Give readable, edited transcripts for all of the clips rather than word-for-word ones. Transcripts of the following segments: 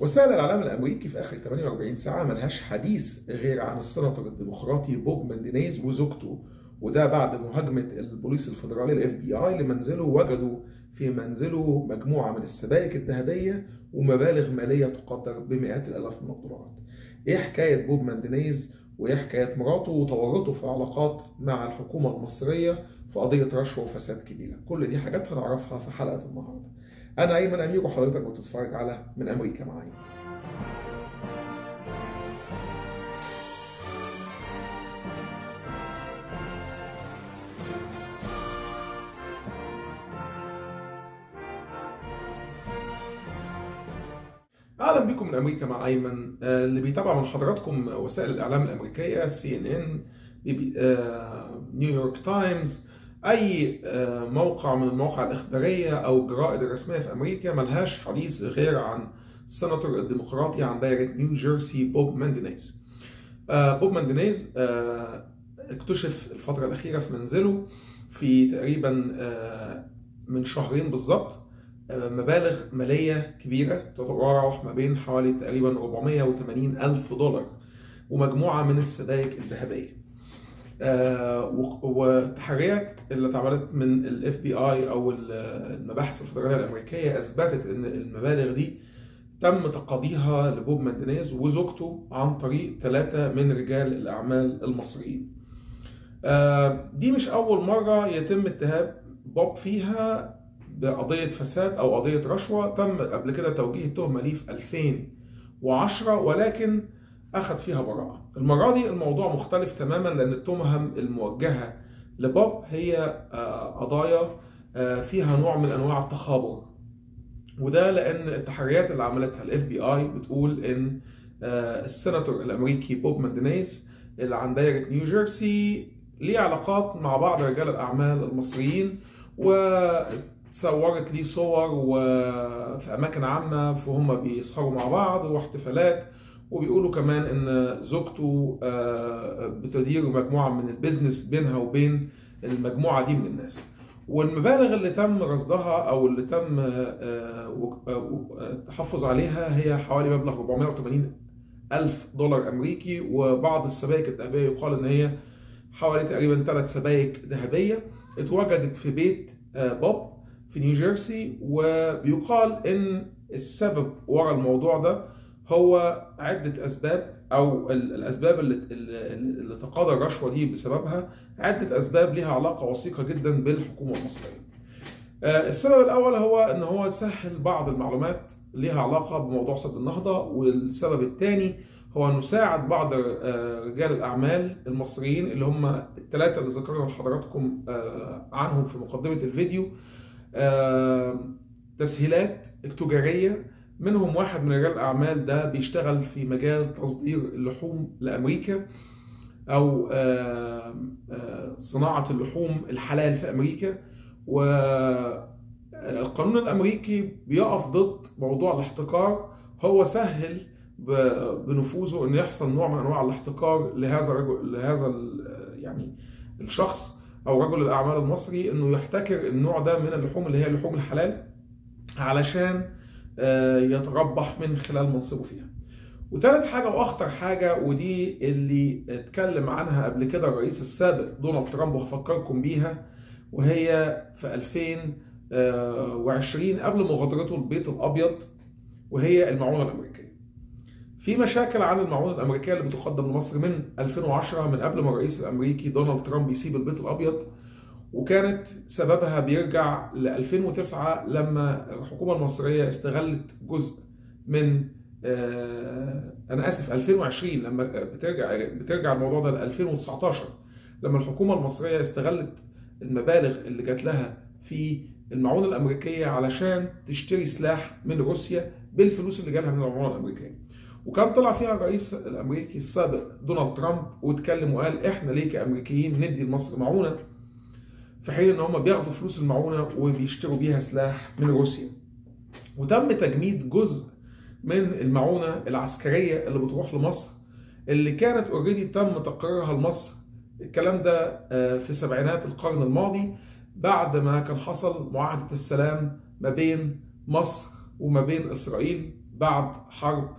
وسائل الإعلام الأمريكي في آخر 48 ساعة ملهاش حديث غير عن السيناتور الديمقراطي بوب ماندينيز وزوجته، وده بعد مهاجمة البوليس الفيدرالي ال FBI لمنزله. وجدوا في منزله مجموعة من السبائك الذهبية ومبالغ مالية تقدر بمئات الآلاف من الدولارات. إيه حكاية بوب ماندينيز وإيه حكاية مراته وتورطه في علاقات مع الحكومة المصرية في قضية رشوة وفساد كبيرة؟ كل دي حاجات هنعرفها في حلقة النهاردة. أنا أيمن أمير وحضرتك بتتفرج على من أمريكا معايا. اهلا بكم من امريكا مع ايمن. اللي بيتابع من حضراتكم وسائل الاعلام الامريكيه CNN، نيويورك تايمز، اي موقع من المواقع الاخباريه او الجرائد الرسميه في امريكا ملهاش حديث غير عن السيناتور الديمقراطي عن دايره نيو جيرسي بوب ماندينيز. بوب ماندينيز اكتشف الفتره الاخيره في منزله في تقريبا من شهرين بالظبط مبالغ مالية كبيرة تتراوح ما بين حوالي تقريبا 480 ألف دولار ومجموعة من السبائك الذهبية. والتحريات اللي اتعملت من ال FBI أو المباحث الفيدرالية الأمريكية أثبتت أن المبالغ دي تم تقاضيها لبوب ماندينيز وزوجته عن طريق 3 من رجال الأعمال المصريين. دي مش أول مرة يتم اتهام بوب فيها بقضية فساد أو قضية رشوة. تم قبل كده توجيه التهمة ليه في 2010، ولكن أخذ فيها براءة. المرة دي الموضوع مختلف تماما، لأن التهم الموجهة لبوب هي قضايا فيها نوع من أنواع التخابر، وده لأن التحريات اللي عملتها ال FBI بتقول إن السيناتور الأمريكي بوب ماندينيز اللي عن دايرة نيو جيرسي ليه علاقات مع بعض رجال الأعمال المصريين، وتصورت ليه صور وفي أماكن عامة فهم بيسهروا مع بعض واحتفالات. وبيقولوا كمان إن زوجته بتدير مجموعة من البيزنس بينها وبين المجموعة دي من الناس. والمبالغ اللي تم رصدها أو اللي تم التحفظ عليها هي حوالي مبلغ 480 ألف دولار أمريكي، وبعض السبائك الذهبية يقال إن هي حوالي تقريبا 3 سبائك ذهبية اتوجدت في بيت بوب في نيو جيرسي. وبيقال إن السبب وراء الموضوع ده هو عدة أسباب، أو الأسباب اللي تقاضى الرشوة دي بسببها عدة أسباب لها علاقة وثيقة جدا بالحكومة المصرية. السبب الأول هو إن هو سهل بعض المعلومات لها علاقة بموضوع سد النهضة، والسبب الثاني هو أنه ساعد بعض رجال الأعمال المصريين اللي هم الثلاثة اللي ذكرنا لحضراتكم عنهم في مقدمة الفيديو تسهيلات تجارية. منهم واحد من رجال الأعمال ده بيشتغل في مجال تصدير اللحوم لأمريكا، أو صناعة اللحوم الحلال في أمريكا. والقانون الأمريكي بيقف ضد موضوع الاحتكار. هو سهل بنفوذه أن يحصل نوع من أنواع الاحتكار لهذا يعني الشخص أو رجل الأعمال المصري، أنه يحتكر النوع ده من اللحوم اللي هي اللحوم الحلال علشان يتربح من خلال منصبه فيها. وثالث حاجة وأخطر حاجة، ودي اللي اتكلم عنها قبل كده الرئيس السابق دونالد ترامب وهفكركم بيها، وهي في 2020 قبل مغادرته البيت الأبيض، وهي المعونة الأمريكية. في مشاكل عن المعونة الأمريكية اللي بتقدم لمصر من 2010، من قبل ما الرئيس الأمريكي دونالد ترامب يسيب البيت الأبيض، وكانت سببها بيرجع ل 2009 لما الحكومة المصرية استغلت جزء من 2020 لما بترجع الموضوع ده ل 2019 لما الحكومة المصرية استغلت المبالغ اللي جات لها في المعونة الأمريكية علشان تشتري سلاح من روسيا بالفلوس اللي جالها من المعونة الأمريكية. وكان طلع فيها الرئيس الأمريكي السابق دونالد ترامب واتكلم وقال إحنا ليه كأمريكيين ندي لمصر معونة في حين ان هم بياخدوا فلوس المعونة وبيشتروا بيها سلاح من روسيا. وتم تجميد جزء من المعونة العسكرية اللي بتروح لمصر، اللي كانت اوريدي تم تقريرها لمصر. الكلام ده في سبعينات القرن الماضي، بعد ما كان حصل معاهدة السلام ما بين مصر وما بين إسرائيل بعد حرب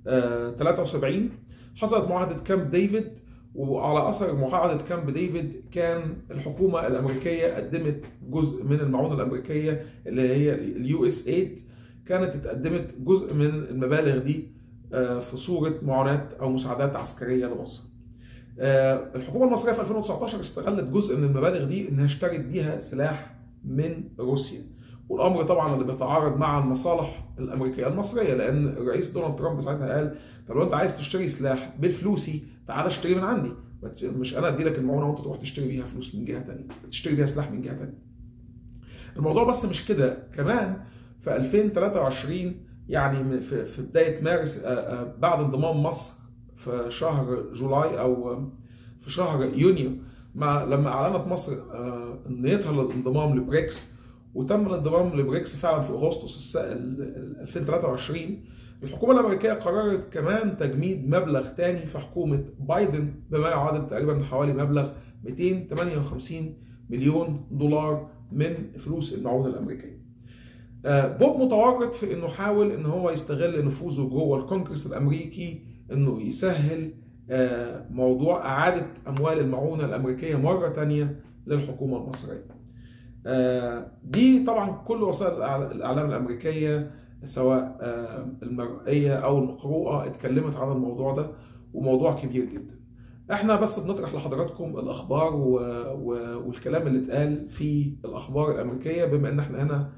73 حصلت معاهدة كامب ديفيد، وعلى أثر معاهدة كامب ديفيد كان الحكومة الأمريكية قدمت جزء من المعونة الأمريكية اللي هي اليو اس ايد، كانت اتقدمت جزء من المبالغ دي في صورة معونات أو مساعدات عسكرية لمصر. الحكومة المصرية في 2019 استغلت جزء من المبالغ دي إنها اشترت بيها سلاح من روسيا، والأمر طبعا اللي بيتعارض مع المصالح الأمريكية المصرية، لأن الرئيس دونالد ترامب ساعتها قال طب لو أنت عايز تشتري سلاح بالفلوسي تعالى اشتري من عندي، مش أنا أدي لك المعونة وأنت تروح تشتري بيها فلوس من جهة تانية، تشتري بيها سلاح من جهة تانية. الموضوع بس مش كده، كمان في 2023 يعني في بداية مارس بعد انضمام مصر في شهر جولاي أو في شهر يونيو لما أعلنت مصر نيتها للانضمام لبريكس، وتم الانضمام لبريكس فعلا في أغسطس 2023، الحكومة الأمريكية قررت كمان تجميد مبلغ تاني في حكومة بايدن بما يعادل تقريبا حوالي مبلغ 258 مليون دولار من فلوس المعونة الأمريكية. بوب متورط في انه حاول ان هو يستغل نفوذه جوه الكونجرس الامريكي انه يسهل موضوع اعادة اموال المعونة الامريكية مرة تانية للحكومة المصرية. دي طبعا كل وسائل الاعلام الامريكية سواء المرئية او المقروءة اتكلمت عن الموضوع ده، وموضوع كبير جدا. احنا بس بنطرح لحضراتكم الاخبار والكلام اللي اتقال في الاخبار الامريكية، بما ان احنا هنا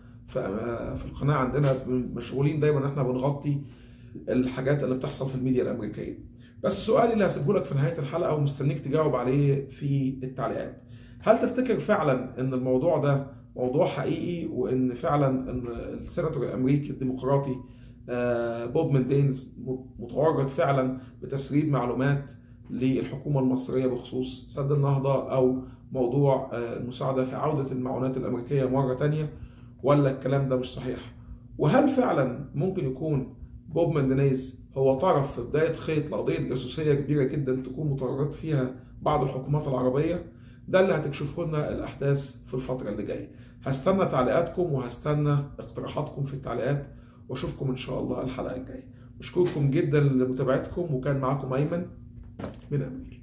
في القناة عندنا مشغولين دايما ان احنا بنغطي الحاجات اللي بتحصل في الميديا الامريكية. بس السؤال اللي هسيبه لك في نهاية الحلقة ومستنيك تجاوب عليه في التعليقات، هل تفتكر فعلا ان الموضوع ده موضوع حقيقي، وان فعلا ان السيناتور الامريكي الديمقراطي بوب ماندينز متورط فعلا بتسريب معلومات للحكومة المصرية بخصوص سد النهضة او موضوع المساعدة في عودة المعونات الامريكية مرة تانية، ولا الكلام ده مش صحيح؟ وهل فعلا ممكن يكون بوب ماندينيز هو طرف في بداية خيط لقضية جاسوسية كبيرة جدا تكون متورط فيها بعض الحكومات العربية؟ ده اللي هتكشفه لنا الأحداث في الفترة اللي جاية. هستنى تعليقاتكم وهستنى اقتراحاتكم في التعليقات، واشوفكم ان شاء الله الحلقة الجاية. بشكركم جدا لمتابعتكم، وكان معاكم أيمن من أمريكا.